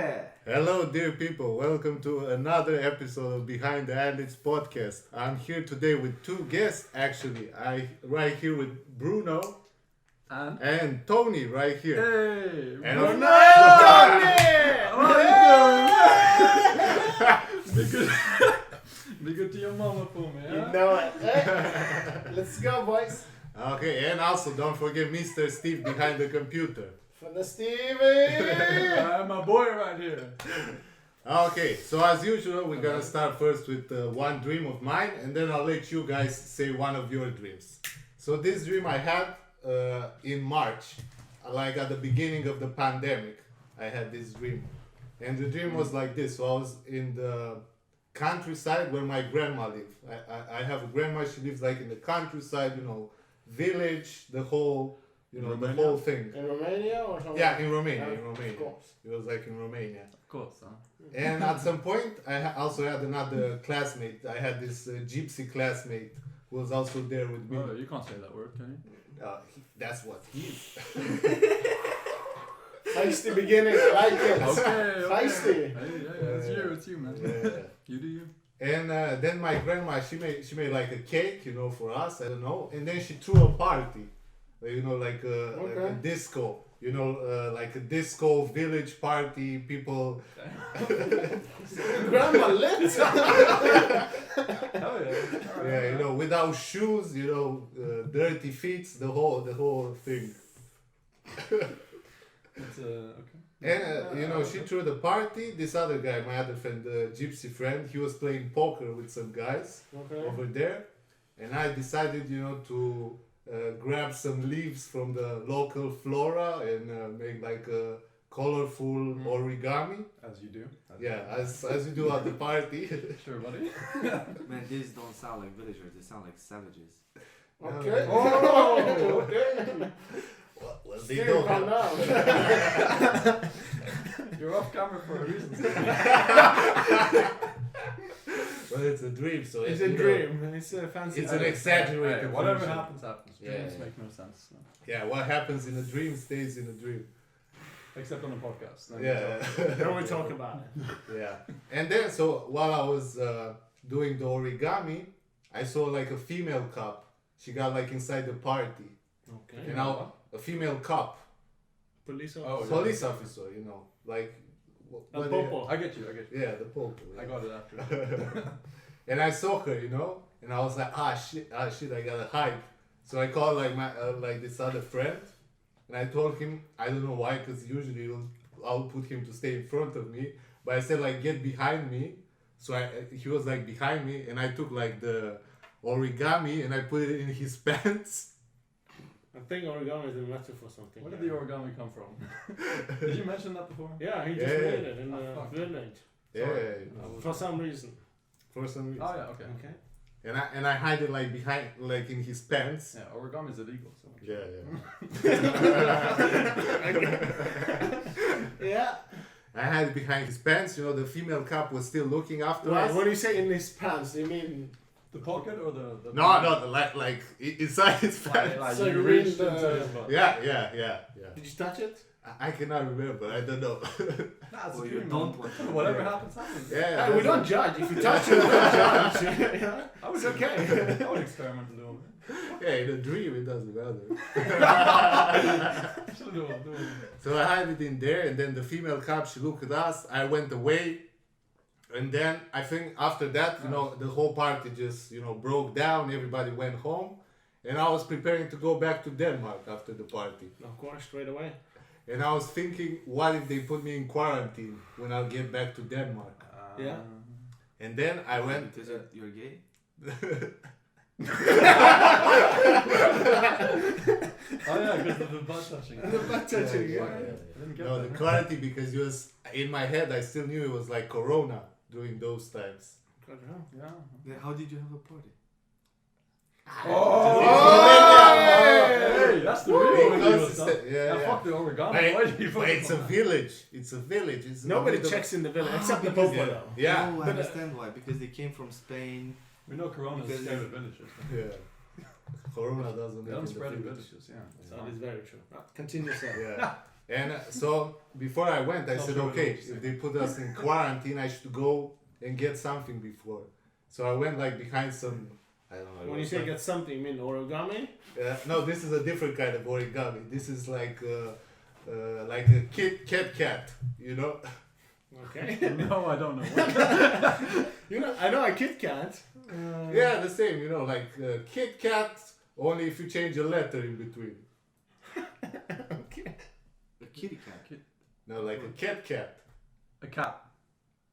Yeah! Hello, dear people. Welcome to another episode of Behind The Eyelids podcast. I'm here today with two guests, actually. Right here with Bruno and Tony right here. Hey! And Bruno! Tony! Be good to your mama for me, You yeah? know it. Let's go, boys. Okay, and also don't forget Mr. Steve behind the computer. For the Stevie! My boy right here. Okay, so as usual, we're gonna start first with one dream of mine, and then I'll let you guys say one of your dreams. So this dream I had in March, like at the beginning of the pandemic, I had this dream. And the dream was like this. So I was in the countryside where my grandma lived. I have a grandma, she lives like in the countryside, village, the whole, the whole thing. In Romania or something? Yeah, in Romania, Of course. It was like in Romania. Of course, huh? And at some point, I also had another classmate. I had this gypsy classmate who was also there with me. Oh, you can't say that word, can you? That's what he is. Feisty beginning, I like it. Okay. Feisty. Hey, yeah, it's you, man. Yeah. You do you. And then my grandma, she made like a cake, for us. I don't know. And then she threw a party, like a disco. Like a disco village party. People. Grandma lit. Hell yeah. Yeah, without shoes, dirty feet, the whole thing. It's, okay. And she threw the party. This other guy, my other friend, the gypsy friend, he was playing poker with some guys over there, and I decided, to grab some leaves from the local flora and make like a colorful origami. As you do. As you do at the party. Sure, buddy. Man, these don't sound like villagers, they sound like savages. Okay. Oh! Okay. Well, they Still don't calm have. down. You're off camera for a reason. Well, it's a dream, so It's a dream. It's a fancy. It's an exaggerated Hey, whatever version. happens. Dreams make no sense. So. Yeah, what happens in a dream stays in a dream. Except on the podcast. Then Then we talk about it. Yeah. And then, so while I was doing the origami, I saw like a female cop. She got like inside the party. Okay. And now a female cop, Police Oh, officer. police officer, like. A what popo. I get you. Yeah, the popo. I Yeah. got it after. And I saw her, and I was like, shit, I gotta hide. So I called like my like this other friend, and I told him, I don't know why, because usually I'll put him to stay in front of me, but I said like get behind me. So he was like behind me, and I took like the origami and I put it in his pants. I think origami is a method for something. Where did the origami come from? Did you mention that before? Yeah, he just made it in the village. Yeah, For some reason. for some reason. Oh yeah, okay. Okay. And I hide it like behind, like in his pants. Yeah, origami is illegal. So. Yeah. I had it behind his pants. The female cop was still looking after Right, us. when you say in his pants, you mean The pocket or the No, like inside his pants. Like So you you reached mean into the- his butt. Yeah. did you touch it? I cannot remember. I don't know. Nah, it's Or a you dream, don't man. want to. Whatever happens, happens. Yeah. Hey, we don't judge. If you touch it, we don't judge. I was okay. I would experiment and do it. Yeah, in a dream it doesn't matter. Should do it. So I had it in there, and then the female cop, she looked at us. I went away, and then I think after that, the whole party just broke down. Everybody went home, and I was preparing to go back to Denmark after the party. Of course, straight away. And I was thinking, what if they put me in quarantine when I'll get back to Denmark? Yeah. And then I went. Because you're gay? Oh yeah, because of the butt touching. The butt touching, Yeah. I didn't get No, that. the quarantine, because it was in my head. I still knew it was like Corona during those times. God, no. Yeah. Then how did you have a party? Hey, that's the real Because one. yeah. Fuck the origami. But Why did you But it's a village. It's a village. It's Nobody the- checks in the village except the because popo though. Yeah. Oh, I understand why. Because they came from Spain. We know Corona is Because- scared of villages. Yeah. Corona doesn't They live don't in spread the in village. villages, yeah. That is very true. Continue, sir. Yeah. And so before I went, I Not said, sure okay, what to if say. they put us in quarantine, I should go and get something before. So I went like behind some, I don't know. it When you was say like- get something, you mean origami? no, this is a different kind of origami. This is like a KetKat, you know? Okay. No, I don't know. What? You know, I know a KitKat. Yeah, the same, you know, like KitKat, only if you change a letter in between. Okay. A kitty cat. No, like a KetKat. A cat.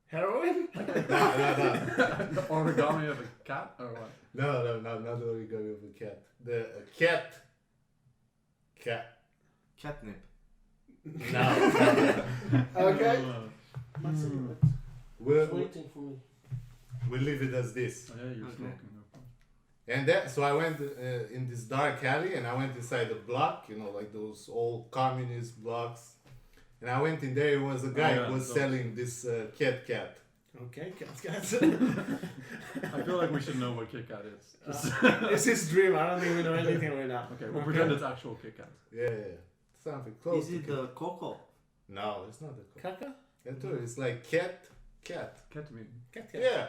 Heroin? No. The origami of a cat or what? No, not the origami of a cat. The cat. Catnip. No. Okay. Hmm. We'll Waiting for me. leave it as this. Oh, yeah, you're Okay. smoking. And then, so I went in this dark alley and I went inside the block, you know, like those old communist blocks. And I went in there, it was a guy Oh, yeah, who was those. selling this KetKat. Okay, KitKat. I feel like we should know what KitKat is. It's his dream. I don't think we know anything right now. Okay, we'll pretend it's actual KitKat. Yeah. Something close. Is to it the cocoa? No, it's not the cat. Kaka? It's like cat. Cat meat. KitKat. Yeah.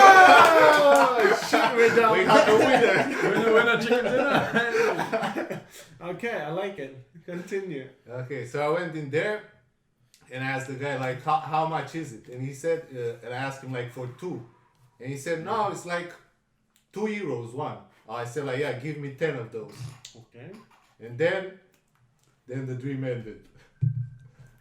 Oh, shit, we're done. We got the winner. Winner, chicken dinner. Okay, I like it. Continue. Okay, so I went in there and I asked the guy like, how much is it? And he said, and I asked him like for 2. And he said, no, it's like €2 one. I said like, yeah, give me 10 of those. Okay. And then the dream ended.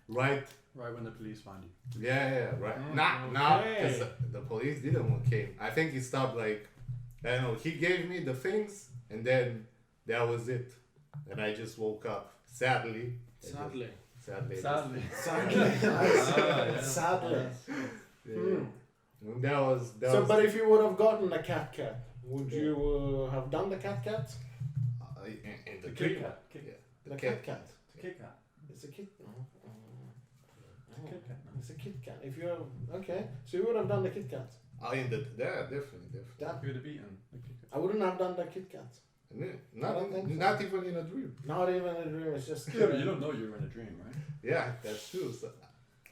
Right? Right when the police find you. Yeah, right. Mm, Nah, okay. because the police didn't came. I think he stopped like, I don't know, he gave me the things and then that was it. And I just woke up. Sadly. Sadly. Sadly. Sadly. Sadly. yeah. Sadly. Yeah. And that was So, but if you would have gotten a KitKat, would you have done the KitKat? in the The dream. KitKat. Yeah. The Cat. KitKat. KitKat. It's a kit. KitKat. It's a KitKat. If you have, okay, so you would have done the KitKat. Yeah, definitely. That You would have eaten the KitKat. I wouldn't have done the KitKat. Not, I don't think so. not even in a dream. Not even a dream. It's just Yeah, but you don't know you were in a dream, right? Yeah, that's true. So,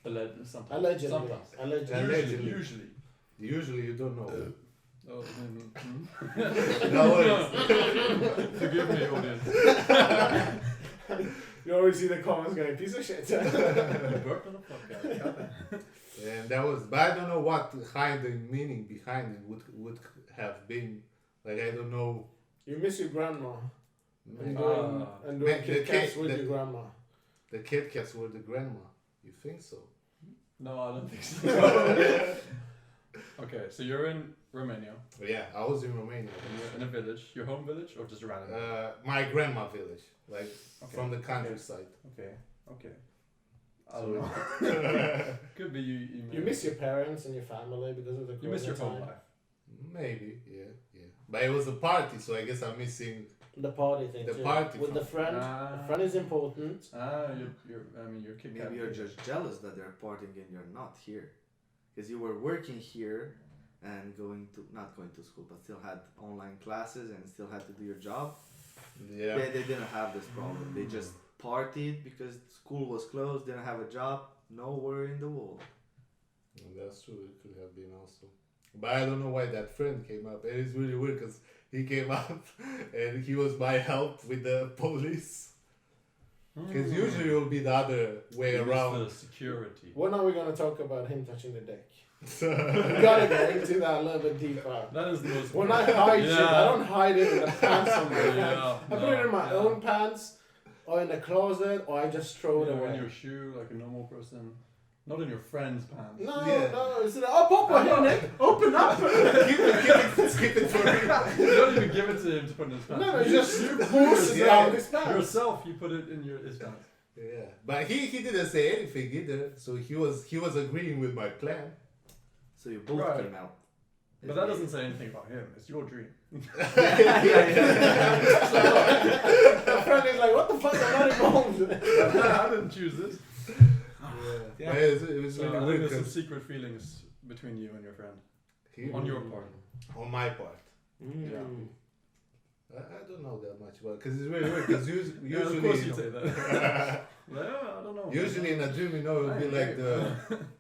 Sometimes. allegedly. Sometimes. Allegedly. Allegedly. Usually. usually you don't know. Oh, No worries. Forgive me, audience. You always see the comments going, piece of shit. You burped on the podcast. And that was, but I don't know what kind of meaning behind it would have been. Like I don't know. You miss your grandma and Maybe doing, and doing Man, the KitKats cake- with the- your grandma. the KitKats were the grandma. You think so? No, I don't think so. Okay, so you're in Romania. Yeah, I was in Romania. And you're in a village. Your home village or just a random? My grandma village, like Okay. from the countryside. Okay. I So- don't know. Could be you. You miss your parents and your family because of the You miss your corona home time. life. Maybe, yeah. But it was a party, so I guess I'm missing. The party thing The too. party with the friend. Ah. The friend is important. You're KitKat. Maybe you're just jealous that they're partying and you're not here. Because you were working here and not going to school, but still had online classes and still had to do your job. Yeah. They didn't have this problem. They just partied because school was closed, didn't have a job, nowhere in the world. That's true. It could have been also. But I don't know why that friend came up. It is really weird because he came up and he was my help with the police. Because usually it will be the other way around. The security. When are we going to talk about him touching the dick? We gotta get into that a little bit deeper. That is the most. When I hide shit, I don't hide it in the pants on my Yeah, pants. I put it in my own pants or in the closet or I just throw it In away. your shoe, like a normal person. Not in your friend's pants. No, Yeah. no, it's like, oh, Papa, here, Nick, open up. Keep it for me. You don't even give it to him to put in his pants. No, you just force it Yeah. out of his pants. Yourself, you put it in his pants. Yeah, but he didn't say anything either. So he was agreeing with my plan. So you both Right. came out. But that doesn't say anything about him. It's your dream. My friend is like, what the fuck, I'm not involved. I didn't choose this. Yeah. But it was So really I think weird there's some 'cause secret feelings between you and your friend. he- On your part. on my part. Mm. Yeah. I don't know that much about because it's very weird. Because usually, Yeah, of course you say that. I don't know. usually in a dream, it will be like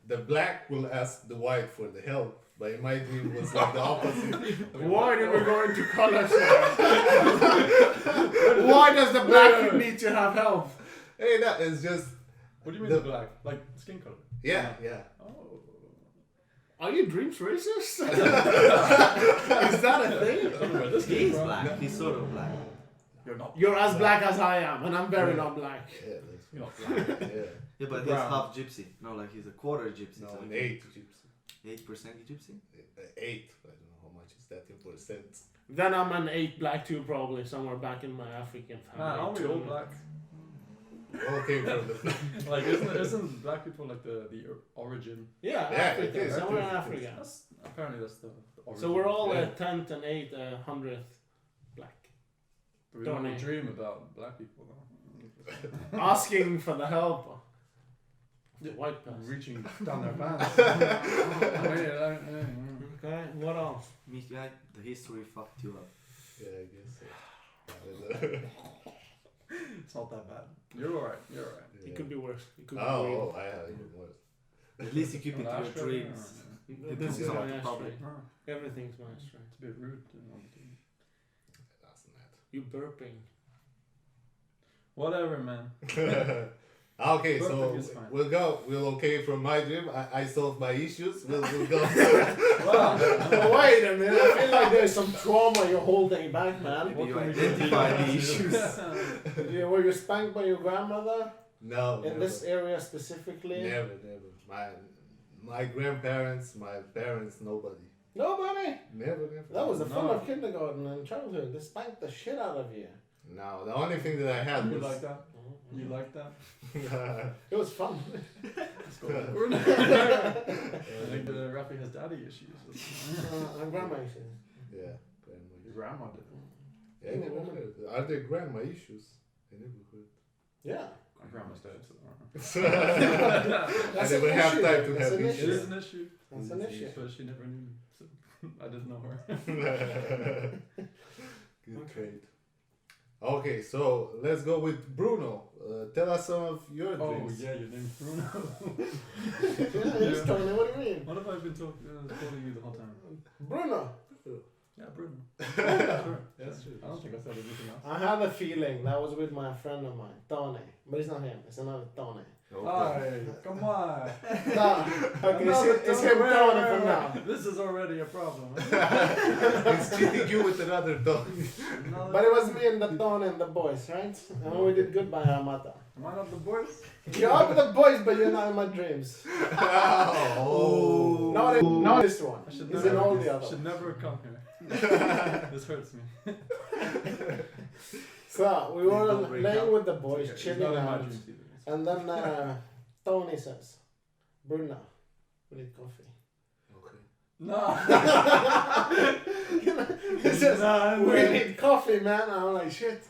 the black will ask the white for the help, but in my dream it was like the opposite. Why did we go into colors? Why does the black need to have help? Hey, that is just What do you mean the black? Like skin color? yeah. Oh. Are you dreams racist? Is that a thing? I don't know where this came He's from. black. He's sort of black. You're not. You're as black as I am, and I'm very not black. Yeah, that's You're not black. yeah. Yeah, but he's Brown. half gypsy. No, like he's a quarter gypsy. No, so an like 8 gypsy. 8% gypsy? 8. I don't know how much is that in percent. Then I'm an 8 black too, probably somewhere back in my African family. Man, aren't we all black? We all came from the Like, isn't black people like the origin? Yeah, Yeah, Africa, it is. somewhere in It is. Africa. Apparently that's the origin. So we're all Yeah. a 10th and 8th, 100th black. We don't Tony. dream about black people though. Asking for the help of the white person. Reaching down their pants. Okay, what else? Me, guy, the history fucked you up. Yeah, I guess so. It's not that bad. You're alright. You're alright. It could be worse. It could be Oh, I have even worse. At least you keep it to your Ashtray? dreams. weird. This This is is not my the ashtray. public. Everything's my ashtray. It's a bit rude. To know. That's You burping. Whatever, man. Okay, Perfect so is fine. we'll okay from my dream. I solved my issues. We'll go. Wow. Wait a minute, I feel like there's some trauma you're holding back, man. Maybe you can we do? identify the issues. Were you spanked by your grandmother No, in never. this area specifically? Never. My grandparents, my parents, nobody. Nobody? Never. That was the fun No. of kindergarten and childhood. They spanked the shit out of you. No, the only thing that I had You was. like that? You like that? It was fun. Let's go backward. I think the Rafi has daddy issues. And grandma issues. Yeah, grandma. Your grandma did. Yeah, I never heard. Are there grandma issues? I never heard. Yeah. My grandma's dead, so I never have time to That's have an it issues. is an issue. That's an issue. But she never knew me, so I didn't know her. Good trade. Okay, so let's go with Bruno. Tell us some of your Oh dreams. yeah, your name's Bruno. It's Tony, what do you mean? What have I been calling you the whole time? Bruno. Yeah, Bruno. That's true. I don't think I said anything else. I had a feeling that was with my friend of mine, Tony. But it's not him, it's another Tony. Hi, come on. No, okay, it's him Tony from now. This is already a problem. He's cheating you with another dog. But it was me and the Tony and the boys, right? And we did good by Hamata. Am I not the boys? You're with the boys, but you're not in my dreams. Oh. Not this one. I should He's never, in all the others. should never come here. This hurts me. So we Please were don't break laying up. with the boys, Okay, it's chilling not in my out. dreams either. And then Tony says, Bruno, we need coffee. Okay. No. He says, No, we no. need coffee, man. And I'm like, shit,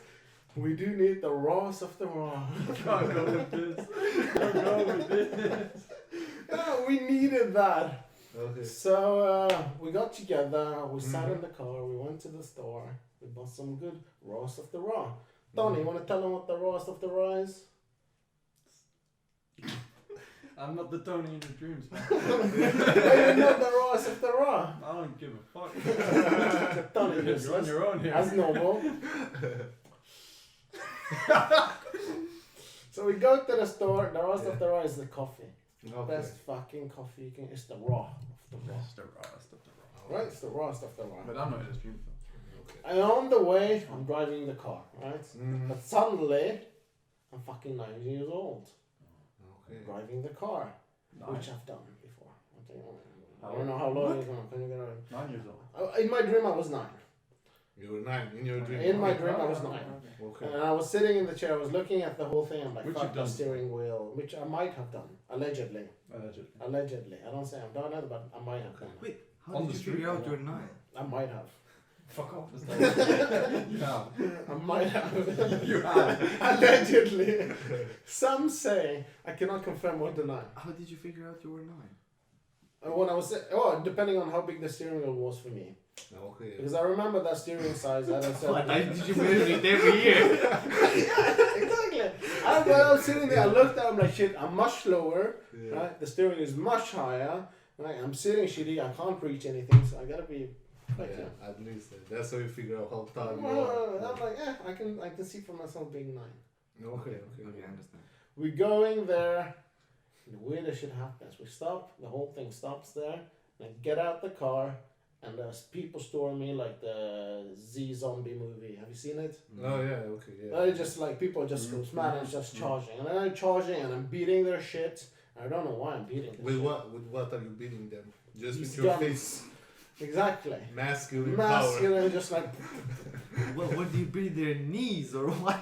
we do need the rawest of the raw. Can't go with this. Can't go with this. Yeah, we needed that. Okay. So we got together, we sat in the car, we went to the store, we bought some good rawest of the raw. Tony, you want to tell them what the rawest of the raw is? I'm not the Tony in your dreams, man. You're not the rawest of the raw. I don't give a fuck. Tony, You're on your own here. as normal. So we go to the store, the rawest of the raw is the coffee. Okay. Best fucking coffee you can, it's the raw of the raw. That's the rawest of the raw. Right? It's the rawest of the raw. But I'm not in his dreams. And on the way, I'm driving the car, right? Mhm. But suddenly, I'm fucking 9 years old. Okay. Driving the car, Though. which I've done before. I don't know how long it's gonna. Can you get a, 9 years old. in my dream, I was 9. You were 9 in your dream. In my Okay. dream, I was Oh, 9. Okay. And I was sitting in the chair, I was looking at the whole thing, I'm like, Which fuck you've the done. steering wheel, which I might have done, allegedly. Allegedly. Allegedly. I don't say I've done it, but I might have done it. Wait, how On did the you figure street? out you're 9? I might have. Fuck off. This time. You have. I might have. You have. Allegedly. Some say, I cannot confirm or deny. How did you figure out you were 9? When I was depending on how big the steering wheel was for me, Okay. because I remember that steering size that I said. What? Did you measure it every year? Yeah, exactly. When I was sitting there, I looked at him like shit. I'm much lower, Yeah. right? The steering is much higher. Right? I'm sitting shitty. I can't reach anything, so I gotta be. Like, Yeah, at least that's how you figure out how tall you well, are. I'm like, I can see for myself being 9. Okay. Okay, I understand. We're going there. And the weirdest shit happens. We stop. The whole thing stops there. And I get out the car, and there's people storm me like the Z zombie movie. Have you seen it? Oh yeah, okay, yeah. They're just like people just goes mad and just charging, and then I'm charging and I'm beating their shit. I don't know why I'm beating them. With what are you beating them? Just These with your guns. face, Exactly. masculine, Masculine, just like, What do you beat their knees or what?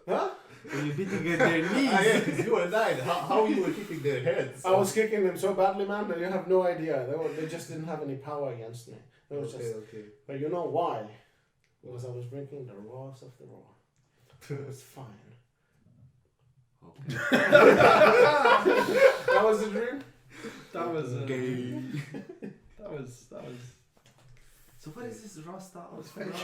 huh? Were you beating at their knees? power. Yeah, because you were 9. How you were hitting their heads? I was kicking them so badly, man, that you have no idea. They just didn't have any power against me. It was just, okay. but you know why? Because I was drinking the rawest of the raw. It was fine. Okay. That was the dream. That was Gay. that was So what is this raw style? That's fake.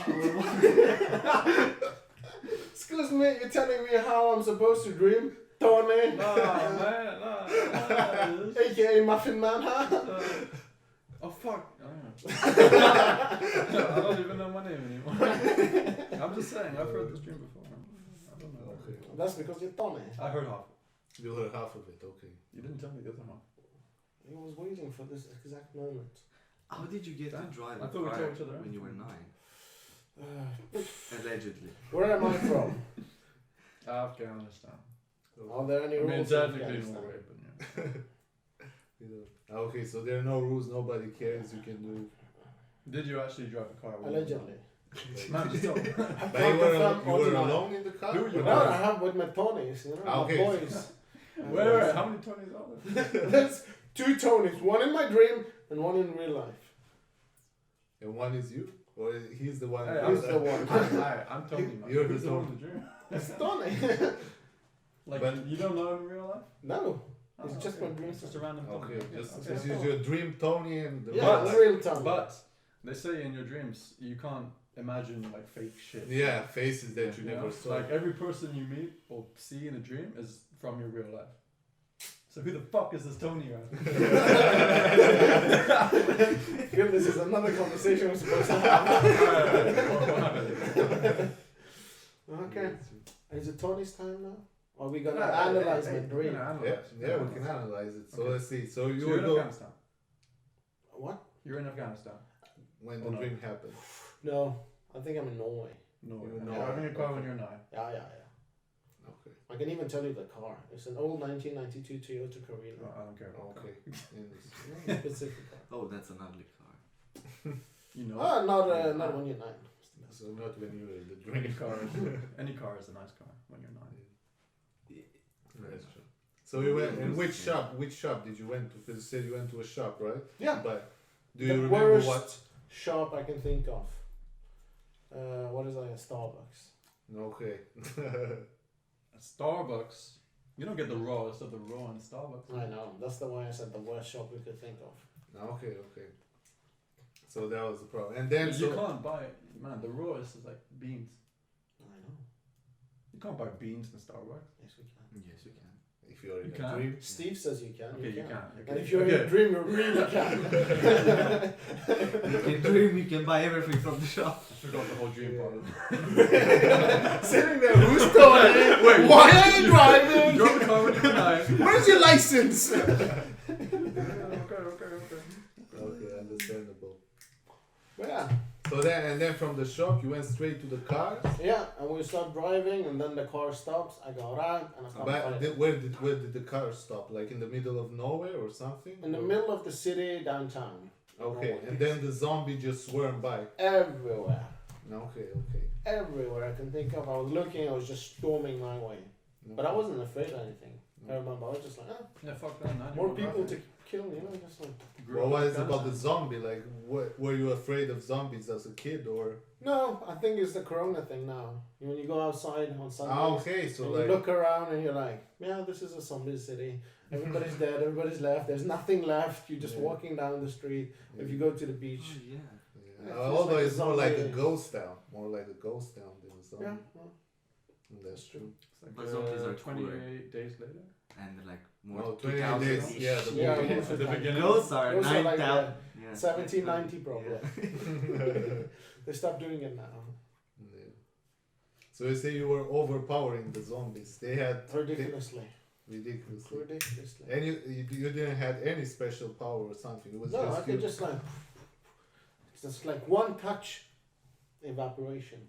Excuse me, you're telling me how I'm supposed to dream? Tony, Nah, man, nah. aka Muffin Man, huh? Oh fuck! I don't even know my name anymore. I'm just saying, I've heard this dream before. I don't know. Okay. That's because you're Tony. I heard half. You heard half of it, okay. You didn't tell me the other half. He was waiting for this exact moment. How did you get to drive I a thought we car told each other when you were everything. 9? Allegedly. Where am I from? Afghanistan. Are there any I rules? mean, in technically Afghanistan? Norway, but yeah. You know. Okay, so there are no rules, nobody cares, you can do. Did you actually drive a car? Allegedly. Man, just tell me. But you were alone in the car? Who you No, were? I have with my Tonys, you know, Okay. my boys. Wait, how many Tonys are there? There's 2 Tonys, one in my dream and one in real life. And one is you? Or he's the one? Hey, He's the one. I'm Tony, man. You're Who's the the one Tony. in the dream? It's Tony. Like, But- you don't know him in real life? No, Oh, it's just okay. my dream. It's just a random Tony. Okay, just Okay. this is your dream Tony and the Yeah, But- the real Tony. But they say in your dreams you can't imagine like fake shit. yeah, faces that you You know? never saw. Like every person you meet or see in a dream is from your real life. So who the fuck is this Tony around? Goodness, is another conversation we're supposed to have. Okay. Is it Tony's time now? Or are we gonna analyze my dream? Yeah, we can analyze it. So Okay. let's see. So So you you're will in go Afghanistan. What? You're in Afghanistan. when Oh, the no. dream happened. No, I think I'm in Norway. No, You're you're in not. Norway. Driving a car when you're 9. Yeah. Okay. I can even tell you the car. It's an old 1992 Toyota Corolla. No, I don't care about Okay. Very specific car. Oh, that's an ugly car. You know, Not when you're 9. So not when you were in the any dream. car, any car is a nice car when you're 9. That's true. So you went in which shop? Which shop did you went to? Because you said you went to a shop, right? Yeah. But do The you remember worst what? shop I can think of. What is that? A Starbucks. Okay. At Starbucks, you don't get the raw instead of the raw in Starbucks. I know. That's the why I said the worst shop we could think of. Okay. So that was the problem. And then But so you can't buy, man, the raw is like beans. I know. You can't buy beans in Starbucks. Yes, we can. Yes, you can. if you're in You a can. dream. Steve says you can. Okay, you can. And if you're in a dream, you really can. You can dream, you can buy everything from the shop. I forgot the whole dream part of it. Sitting there, who's Tony? Wait, Why are you You driving? drove the car when you were 9. Where's your license? Okay, understandable. Yeah. So then from the shop you went straight to the cars. Yeah, and we start driving, and then the car stops. I go around, and I can't But find it. where did the car stop? Like in the middle of nowhere or something? In the Or- middle of the city, downtown. Okay, and then the zombie just swarmed by. Everywhere. Okay. Everywhere I can think of. I was looking, I was just storming my way. But I wasn't afraid of anything. I remember, I was just like, Yeah, fuck that. 9 more people to kill, you know, just like. Well, what is it about the zombie? Like, were you afraid of zombies as a kid or? No, I think it's the corona thing now. When you go outside on Sundays, Okay, so and like. you look around and you're like, yeah, this is a zombie city. Everybody's dead. Everybody's left. There's nothing left. You're just Yeah. walking down the street. If you go to the beach, Oh, yeah. Yeah. It's Although just it's more like a zombie. ghost town. More like a ghost town than a zombie. yeah, well, That's true. It's like But zombies are 28 days later. And like more No, 2000 28 days. -ish. Yeah, the Yeah, movie. most of the the beginning. Ghosts are Those are like 9,000. Yeah. 1790 probably. They stopped doing it now. Yeah. So you say you were overpowering the zombies. They had Ridiculously. ridiculously. Ridiculously. And you didn't have any special power or something. It was No, I just could you. just like, it's just like one touch evaporation.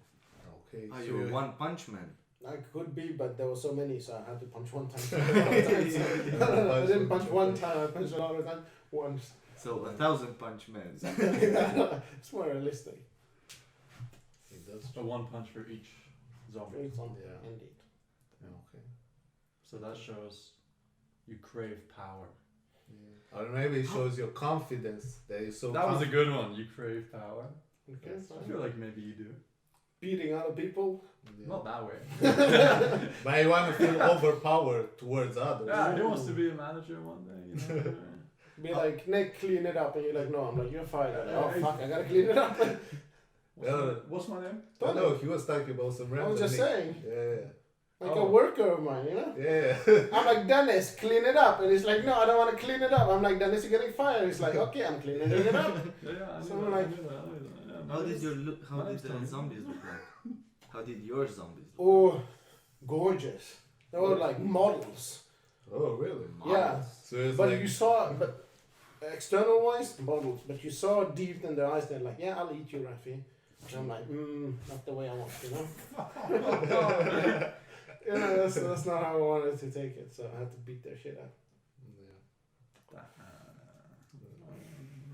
Okay. Oh, so you were One Punch Man. I could be, but there were so many, so I had to punch one time. I Yeah. didn't punch one time, I punched a lot of times once. So 1,000 Punch Men. It's more realistic. That's So one punch for each zombie. It's on, Yeah. indeed. okay. So that shows you crave power. Yeah. Or maybe it shows your confidence that you're so. That was a good one. You crave power. Okay, I fine. feel like maybe you do. Beating other people. Yeah. Not that way. But you want to feel overpowered towards others. Yeah, he wants to be a manager one day. You know? Be like, Nick, clean it up. And you're like, no. I'm like, you're fired. I'm like, oh, Yeah. fuck, I gotta clean it up. What's my name? I know he was talking about some I random. was just nick- saying. Yeah. Like Oh. a worker of mine, you know? Yeah. I'm like, Dennis, clean it up. And he's like, no, I don't want to clean it up. I'm like, Dennis, you're getting fired. He's like, okay, I'm cleaning it up. Yeah, I So knew I'm that, like- I knew that, I knew that. Yeah, How my did name's- your look? How my did name's the Tony. zombies look like? How did your zombies look? Oh, gorgeous. They were like models. Oh really? Yeah. So it's But like you saw, but external wise, models. But you saw deep in their eyes, they're like, yeah, I'll eat you, Rafi. And I'm like, not the way I want, you know? You know, that's not how I wanted to take it. So I had to beat their shit out. Yeah.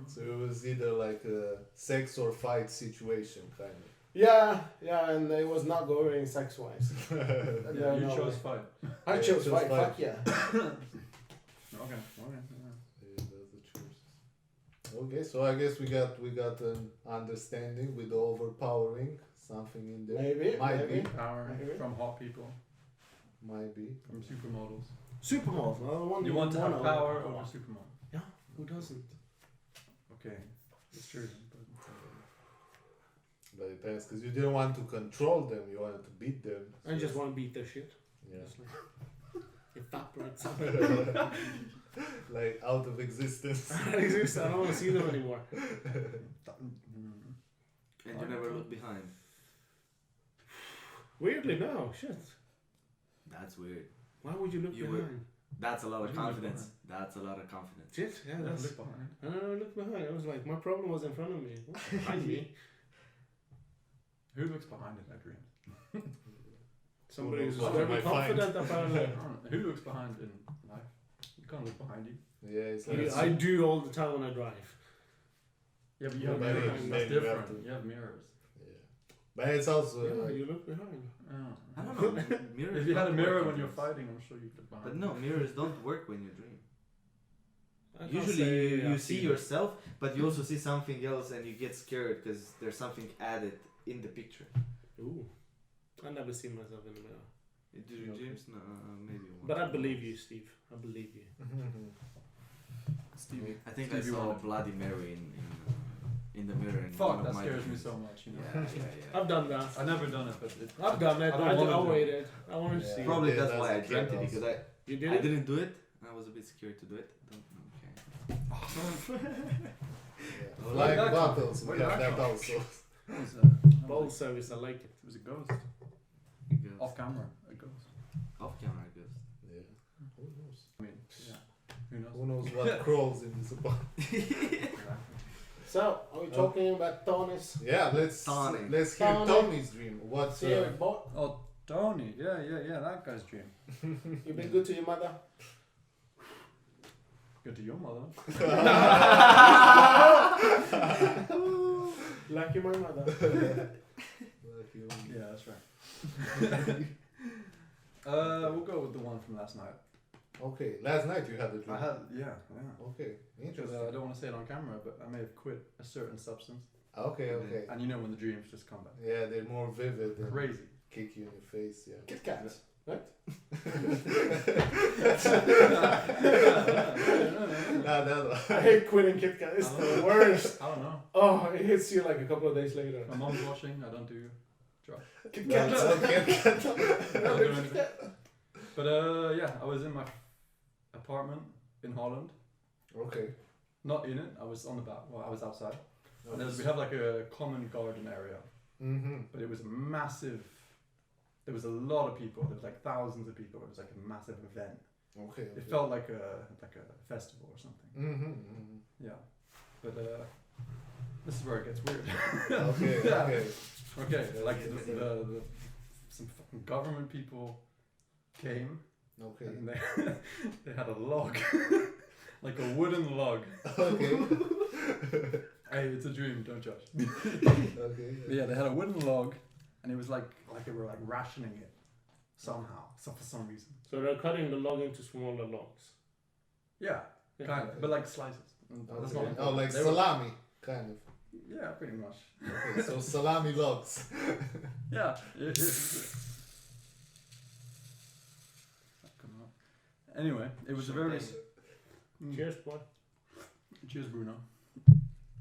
So it was either like a sex or fight situation, kind of. Yeah, and it was not going sex wise. Yeah, you chose fight. I Yeah, chose chose fight, fight. fuck yeah. Okay. Yeah. Yeah, that's the choice. Okay, so I guess we got an understanding with the overpowering something in there. Maybe, Might maybe. be. Power Okay. from hot people, Might be. from supermodels. Supermodels. Another one. You want to have one power over- over supermodels. Who doesn't? Okay, it's true. But it depends, because you didn't want to control them, you wanted to beat them. I just want to beat their shit. Yeah. Just like evaporate. Like out of existence. I don't want to see them anymore. And you never look behind. Weirdly, no. Shit. That's weird. Why would you look You were- behind? That's a lot of You look confidence. behind. That's a lot of confidence. Shit. Yeah, Never that's. look behind. I never looked behind. I was like, my problem was in front of me. What's behind me? Who looks behind in their dreams? Somebody who's What very am I confident apparently. Who looks behind in life? You can't look behind you. Yeah, it's like I do all the time when I drive. Yeah, but you Yeah, have but mirrors. then That's you have different. to- You have mirrors. Yeah. But it's also Yeah, you look behind. Oh. I don't know. Mirrors If you had a don't mirror work when in you're dreams. fighting, I'm sure you'd look behind. But no, mirrors don't work when you dream. I can't Usually say you I've see seen it. yourself, but you also see something else and you get scared because there's something added in the picture. Ooh. I've never seen myself in the mirror. Do you dreams? No, maybe one. But I believe you, Steve. I believe you. Stevie. I think Stevie I saw a Wonder. Bloody Mary in the mirror. In one Fuck, of that my scares me dreams. so much. You know. Yeah. I've done that. I've never done it, but I've done it. I don't wanna I do it. waited. I wanted to Yeah. see. Probably Yeah, that's that's why I a dreamt it trend because You did I it? didn't do it. I was a bit scared to do it. Don't okay. Yeah. Like Like that bottles, one. we Like have that that one. also. It was, Bowl service. I like it. it was a ghost. Ghost. Off camera, a ghost. Off camera ghost. Yeah. Who knows? I mean, yeah. Who knows? Who knows what crawls in this box? Exactly. So, are we talking about Tony's? Yeah, let's Tony. let's hear Tony. Tony's dream. What's Favorite boy? Oh, Tony. Yeah, that guy's dream. You been good to your mother? Good to your mother. Like your mother. Yeah, that's right. We'll go with the one from last night. Okay, last night you had a dream. I had, yeah. Okay, Because interesting. I don't want to say it on camera, but I may have quit a certain substance. Okay, okay. And you know when the dreams just come back. Yeah, they're more vivid and Crazy. kick you in the face. Yeah. KetKat. Nah, that one. I hate quitting KetKat. It's the worst. I don't know. Oh, it hits you like a couple of days later. My mom's watching. I don't do drugs. KetKat. So KetKat. I don't do anything. But yeah, I was in my apartment in Holland. Okay. Not in it. I was on the back. Well, I was outside. And we have like a common garden area. Mm-hmm. But it was massive. There was a lot of people. There was like thousands of people. It was like a massive event. Okay. It felt like a festival or something. Mm-hmm. Mm-hmm. Yeah. But this is where it gets weird. Okay. Yeah. Okay. Okay. Like the some fucking government people came Okay. and they had a log, like a wooden log. Okay. Hey, it's a dream. Don't judge. Okay. But yeah, they had a wooden log, and it was like they were like rationing it somehow, for some reason. So they're cutting the log into smaller logs. Yeah, kind of, but like slices. That's not Okay. important. Oh, like They were- salami, kind of. Yeah, pretty much. Okay, so salami logs. Yeah. Come on. Anyway, it was a very. Cheers, boy. Cheers, Bruno.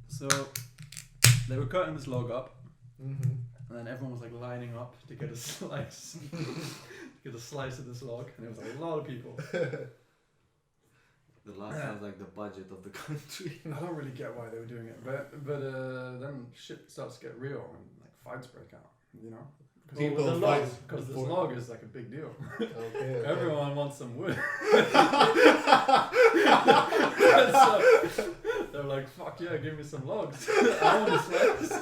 So they were cutting this log up, Mm-hmm. and then everyone was like lining up to get a slice, get a slice of this log, and it was like a lot of people. The last sounds like the budget of the country. I don't really get why they were doing it, but then shit starts to get real and like fights break out, you know? People the fight logs, Because this before- log is like a big deal. Okay. Everyone wants some wood. So they're like, fuck yeah, give me some logs. I want a slice.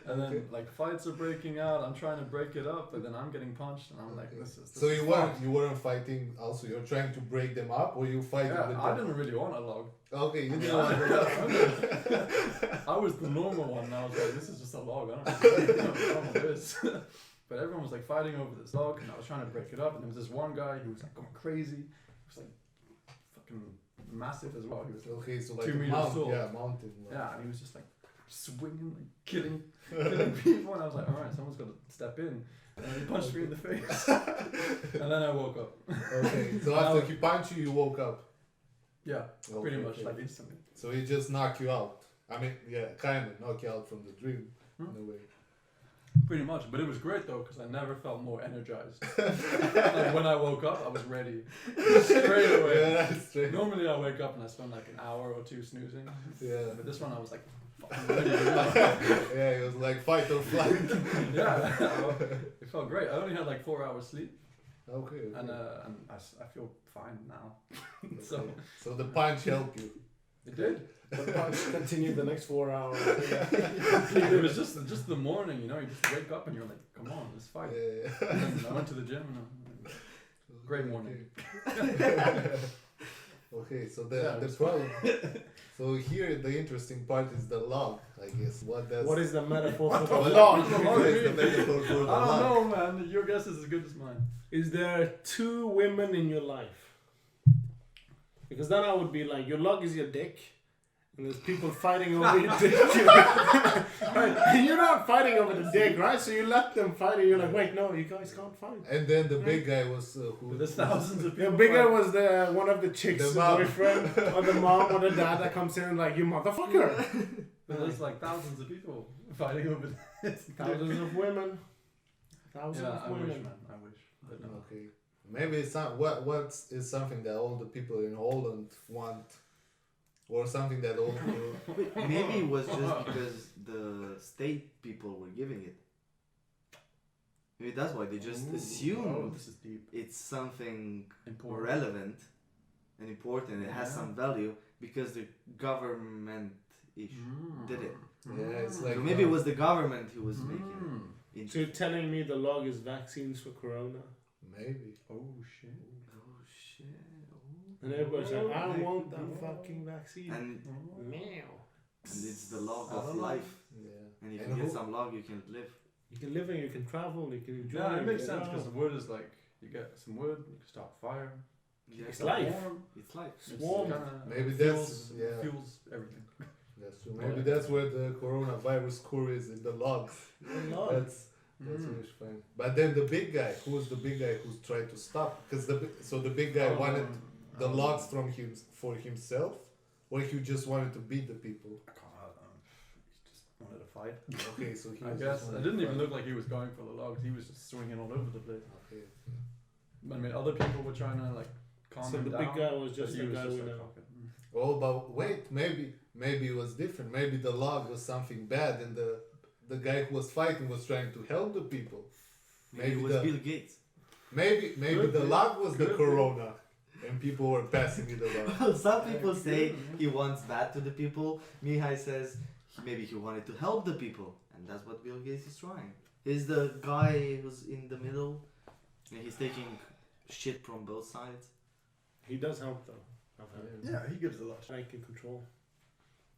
And then like fights are breaking out. I'm trying to break it up, but then I'm getting punched, and I'm like, this is. So you weren't fighting. Also, you're trying to break them up, or you fighting Yeah, with I them? didn't really want a log. Okay, you didn't Yeah, want to. I was the normal one, and I was like, this is just a log. I don't know what this. But everyone was like fighting over this log, and I was trying to break it up. And there was this one guy who was like going crazy. He was like fucking massive as well. He was like, Okay, so like 2 a meters mountain, tall. yeah, mountain. yeah, and he was just like swinging, like killing people. And I was like, all right, someone's got to step in. And then he punched me in the face, and then I woke up. Okay, so after he punched you, you woke up. Yeah, Okay, pretty much okay. like instantly. So he just knocked you out. I mean, yeah, kind of knock you out from the dream in a way. Pretty much, but it was great though because I never felt more energized. Like when I woke up, I was ready straight away. Yeah, that's straight. Normally I wake up and I spend like an hour or two snoozing, Yeah. but this one I was like fucking ready. You know? Yeah, it was like fight or flight. Yeah, it felt great. I only had like 4 hours sleep, Okay. and I feel fine now. So So the punch helped you. it did. The punch continued the next 4 hours. It was just the morning, you know. You just wake up and you're like, come on, let's fight. Yeah. And then I went to the gym and great morning. Okay, so Yeah, it the was problem. So here the interesting part is the log, I guess. What is the metaphor for What the log? is the metaphor for the I don't log? know, man. Your guess is as good as mine. Is there 2 women in your life? Because then I would be like, your log is your dick, and there's people fighting over your dick. Right? And you're not fighting over the dick, right? So you let them fight, and you're like, wait, no, you guys can't fight. And then the big guy was who? But there's thousands of The people. bigger fighting. was one of the chicks' The mom. boyfriend, or the mom, or the dad that comes in and like, you motherfucker. But there's like thousands of people fighting over this. Thousands of women. Thousands Yeah, of I wish, women. man. I wish. But no. Okay, maybe it's not what is something that all the people in Holland want, or something that all people. Maybe it was just because the state people were giving it. Maybe that's why they just Oh, assumed this is deep. it's something Important. relevant and important. It has Yeah. some value because the government did it. Yeah, it's like So maybe it was the government who was making it. So you're telling me the log is vaccines for corona? maybe. Oh shit. Oh shit! Oh. And everybody's like, I Oh. want that fucking vaccine. And, Meow. and it's the log I of don't know. life. Yeah. And if And you get who- some log, you can live. You can live and you can travel, you can enjoy. Yeah, it makes you sense know. because the wood is like you get some wood, you can start a fire. Yeah, It's life. Warm. It's life. It's Warm. kinda Maybe fuels, that's- yeah. fuels everything. That's true. Maybe that's where the coronavirus cure is, in the logs. The log. That's really funny. But then the big guy, who was the big guy who's tried to stop? Because the big guy wanted the logs from him for himself, or he just wanted to beat the people. I can't. He just wanted to fight. Okay, so he. I was guess just it wanted didn't to even fight. look like he was going for the logs. He was just swinging all over the place. Okay. I mean, other people were trying to like calm So him the down. big guy was but just he the was guy just we like, know. "Fuck it." Oh, but wait, maybe it was different. Maybe the log was something bad, and the guy who was fighting was trying to help the people. Maybe it was Bill Gates. Maybe Could the be. log was the Could be. corona, and people were passing it around. Well, some people Yeah, say good. he wants bad to the people. Mihai says maybe he wanted to help the people, and that's what Bill Gates is trying. He's the guy who's in the middle, and he's taking shit from both sides. He does help though. I've heard. Yeah, he gives a lot. I can control.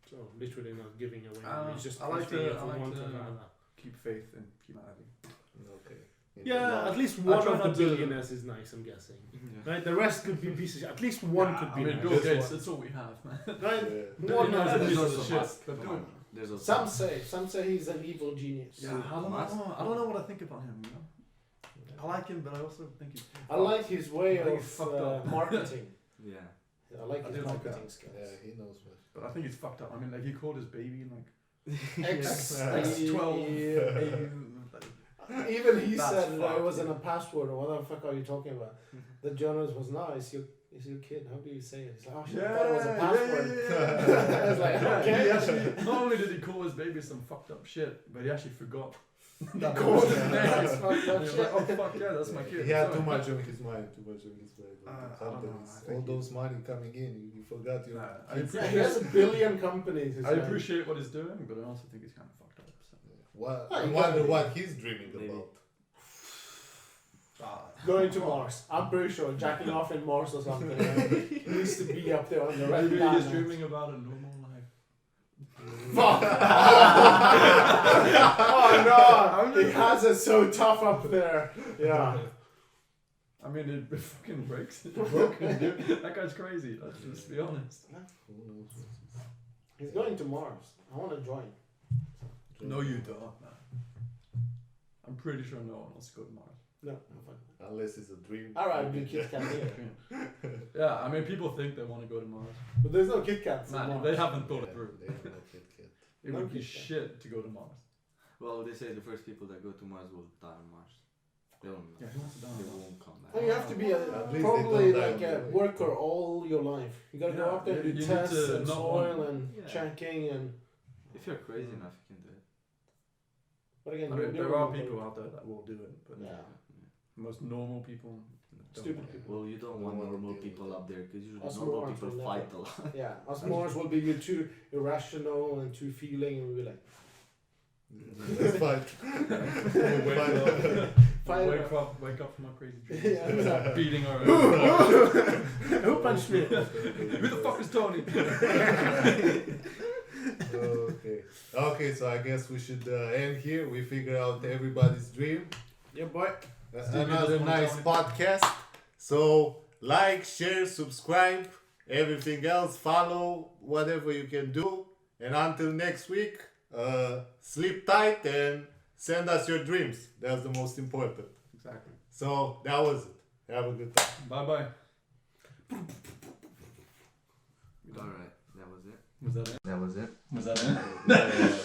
So literally not giving away. He's just I like pushing to- it I from like one to- another. Keep faith in humanity. Okay. Yeah, at least I one try of the not to- billionaires is nice. I'm guessing. Right, the rest could be pieces. At least one could be I mean, nice. Bill That's Gates. what- That's all we have, man. Right. Yeah. One Yeah, knows there's a piece also of shit. Musk, but Come do on. it. There's also Some say he's an evil genius. Yeah, I don't Musk? know. I don't know what I think about him. You know, I like him, but I also think he's. I like his way I think of he's fucked up. marketing. yeah. I like I his do like marketing that. skills. Yeah, he knows what. But I think he's fucked up. I mean, like he called his baby like X, X12. Even he That's said that it fucked, wasn't yeah. a password or what the fuck are you talking about? The journalist was, no, it's your kid. How do you say it? He's like, oh shit, I thought it was a password. I was like, Yeah, okay. he actually, not only did he call his baby some fucked up shit, but he actually forgot. that it Called was it his name. that's fucked And up he was shit. like, oh fuck yeah, that's my kid. He had Sorry. too much on his mind. I The don't know, companies, I think all he- those money coming in, you forgot your. Nah, I kids. Yeah, he has a billion companies. I appreciate what he's doing, but I also think he's kind of fucked up. So. What? Oh, I you wonder gotta be. what he's dreaming Maybe. about. Going to Mars. I'm pretty sure jacking off in Mars or something. He needs to be up there on the red Maybe he's planet. dreaming about a normal life. Fuck! Oh no! He has it so tough up there. Yeah. I mean, it fucking breaks. It's broken, dude. That guy's crazy. Let's just be honest. Who knows? He's going to Mars. I want to join. No, you don't, man. I'm pretty sure no one wants to go to Mars. No, I'm fine. Unless it's a dream. Alright, do KitKat here. Yeah, I mean, people think they want to go to Mars. But there's no KitKats. Man, on they Mars. haven't thought it Yeah, through. they have no KetKat. It No would be KitKat. shit to go to Mars. Well, they say the first people that go to Mars will die on Mars. They won't. Yeah, who wants to die on They Mars? won't come back. Oh, you have to be At least they probably don't die like on a the way. worker all your life. You gotta go Yeah, up there and you do need tests to and not soil want- and Yeah. checking and. If you're crazy enough, you can do it. But again, I you're mean, there doing are it. people out there that will do it, but Yeah. most normal people don't Stupid want to. people. Well, you don't Don't want wanna normal deal people with up there because usually Us normal morons people will fight never- a lot. Yeah, us Mars will be you too irrational and too feeling, and we'll be like, Let's fight. Fight Wake up from our crazy dreams. Yeah, exactly. Beating our who punched me? Who the fuck is Tony? Okay. Okay, so I guess we should end here. We figure out everybody's dream. Yeah, boy. Another nice podcast. So like, share, subscribe, everything else, follow, whatever you can do. And until next week, sleep tight and send us your dreams. That's the most important. Exactly. So that was it. Have a good time. Bye bye. Alright, that was it. Was that it? That was it. Was that it? Yeah, yeah, yeah.